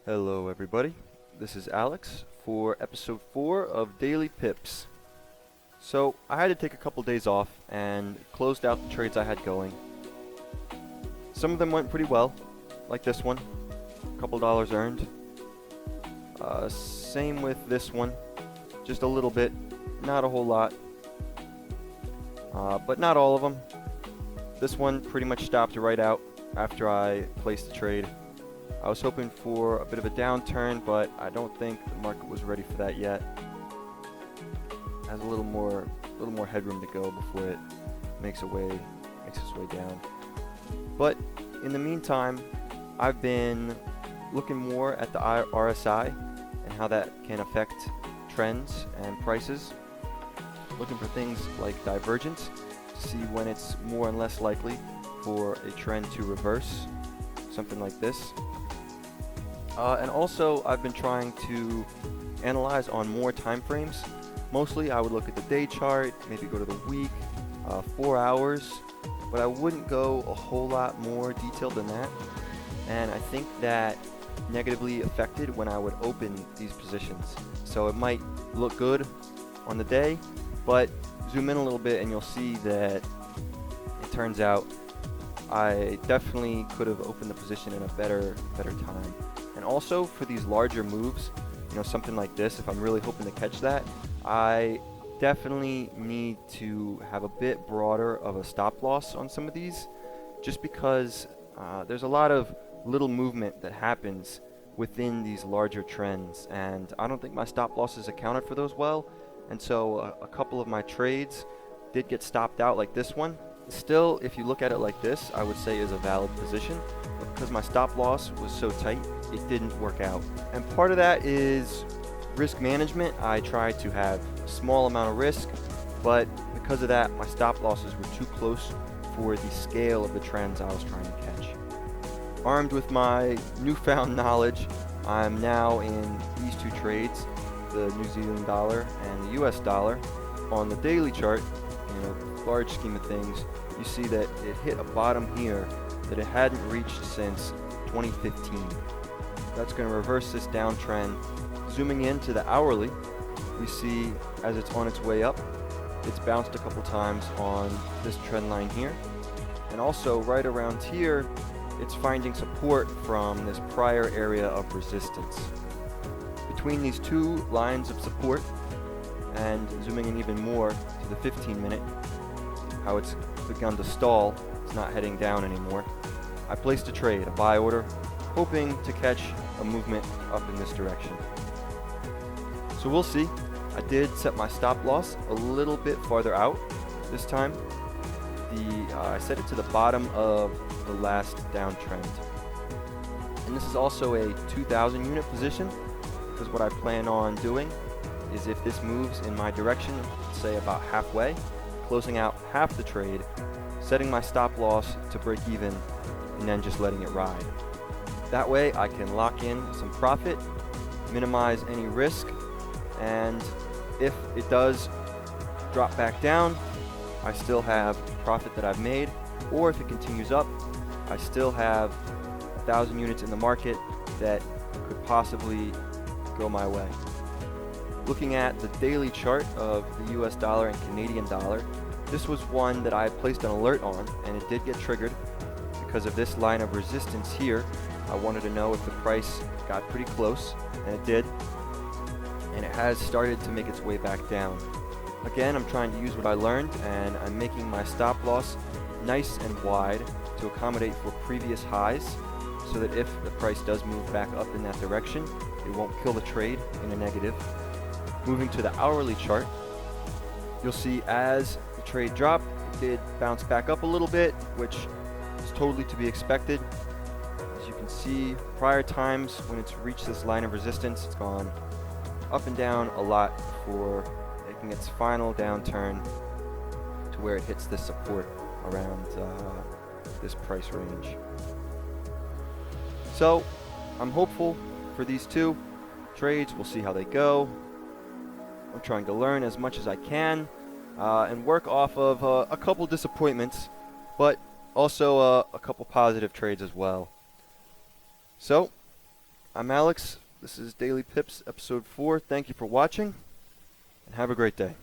Hello everybody, this is Alex for episode 4 of Daily Pips. So I had to take a couple days off and closed out the trades I had going. Some of them went pretty well, like this one, a couple dollars earned. Same with this one, just a little bit, not a whole lot, but not all of them. This one pretty much stopped right out after I placed the trade. I was hoping for a bit of a downturn, but I don't think the market was ready for that yet. Has a little more headroom to go before it makes its way down. But in the meantime, I've been looking more at the RSI and how that can affect trends and prices. Looking for things like divergence to see when it's more and less likely for a trend to reverse, something like this. And also, I've been trying to analyze on more time frames. Mostly, I would look at the day chart, maybe go to the week, 4 hours, but I wouldn't go a whole lot more detailed than that. And I think that negatively affected when I would open these positions. So it might look good on the day, but zoom in a little bit and you'll see that it turns out I definitely could have opened the position in a better time. And also for these larger moves, something like this, if I'm really hoping to catch that, I definitely need to have a bit broader of a stop loss on some of these, just because there's a lot of little movement that happens within these larger trends, and I don't think my stop losses accounted for those well, and so a couple of my trades did get stopped out, like this one. Still, if you look at it like this, I would say is a valid position, but because my stop loss was so tight, it didn't work out. And part of that is risk management. I try to have a small amount of risk, but because of that, my stop losses were too close for the scale of the trends I was trying to catch. Armed with my newfound knowledge, I'm now in these two trades, the New Zealand dollar and the US dollar. On the daily chart, large scheme of things, you see that it hit a bottom here that it hadn't reached since 2015. That's going to reverse this downtrend. Zooming into the hourly, we see as it's on its way up, it's bounced a couple times on this trend line here. And also right around here, it's finding support from this prior area of resistance. Between these two lines of support, and zooming in even more to the 15-minute, how it's begun to stall, it's not heading down anymore. I placed a trade, a buy order, hoping to catch a movement up in this direction. So we'll see. I did set my stop loss a little bit farther out this time. I set it to the bottom of the last downtrend. And this is also a 2,000 unit position, because what I plan on doing is if this moves in my direction, say about halfway, closing out half the trade, setting my stop loss to break even, and then just letting it ride. That way I can lock in some profit, minimize any risk, and if it does drop back down, I still have profit that I've made, or if it continues up, I still have 1,000 units in the market that could possibly go my way. Looking at the daily chart of the US dollar and Canadian dollar, this was one that I placed an alert on, and it did get triggered because of this line of resistance here. I wanted to know if the price got pretty close, and it did, and it has started to make its way back down. Again, I'm trying to use what I learned, and I'm making my stop loss nice and wide to accommodate for previous highs, so that if the price does move back up in that direction, it won't kill the trade in a negative. Moving to the hourly chart, you'll see as the trade dropped, it did bounce back up a little bit, which is totally to be expected. As you can see, prior times when it's reached this line of resistance, it's gone up and down a lot before making its final downturn to where it hits this support around this price range. So I'm hopeful for these two trades. We'll see how they go. I'm trying to learn as much as I can and work off of a couple disappointments, but also a couple positive trades as well. So I'm Alex. This is Daily Pips, episode 4. Thank you for watching, and have a great day.